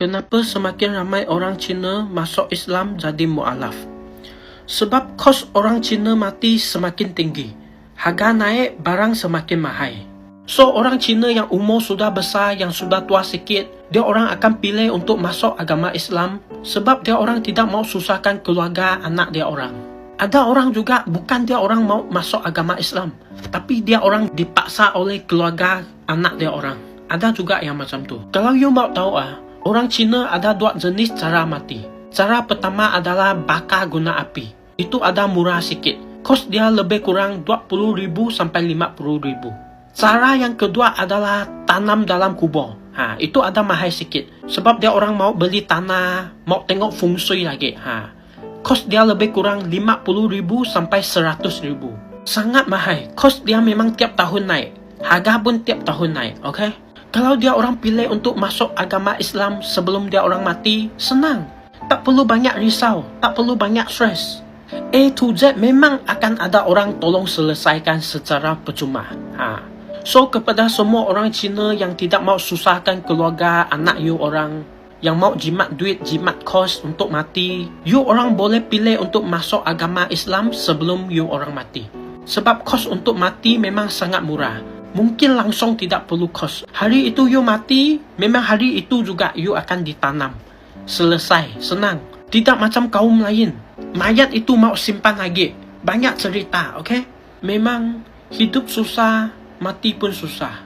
Kenapa semakin ramai orang Cina masuk Islam jadi mu'alaf? Sebab kos orang Cina mati semakin tinggi. Harga naik, barang semakin mahal. So, orang Cina yang umur sudah besar, yang sudah tua sikit, dia orang akan pilih untuk masuk agama Islam sebab dia orang tidak mau susahkan keluarga anak dia orang. Ada orang juga bukan dia orang mau masuk agama Islam, tapi dia orang dipaksa oleh keluarga anak dia orang. Ada juga yang macam tu. Kalau you mau tahu orang Cina ada dua jenis cara mati. Cara pertama adalah bakar guna api. Itu ada murah sikit. Kos dia lebih kurang 20,000 sampai 50,000. Cara yang kedua adalah tanam dalam kubur. Itu ada mahal sikit. Sebab dia orang mau beli tanah, mau tengok feng shui lagi. Kos dia lebih kurang 50,000 sampai 100,000. Sangat mahal. Kos dia memang tiap tahun naik. Harga pun tiap tahun naik. Okay? Kalau dia orang pilih untuk masuk agama Islam sebelum dia orang mati, senang. Tak perlu banyak risau, tak perlu banyak stres. A to Z memang akan ada orang tolong selesaikan secara percuma. So, kepada semua orang Cina yang tidak mau susahkan keluarga anak you orang, yang mau jimat duit, jimat kos untuk mati, you orang boleh pilih untuk masuk agama Islam sebelum you orang mati. Sebab kos untuk mati memang sangat murah. Mungkin langsung tidak perlu kos. Hari itu you mati, memang hari itu juga you akan ditanam. Selesai, senang. Tidak macam kaum lain. Mayat itu mau simpan lagi. Banyak cerita, okay? Memang hidup susah, mati pun susah.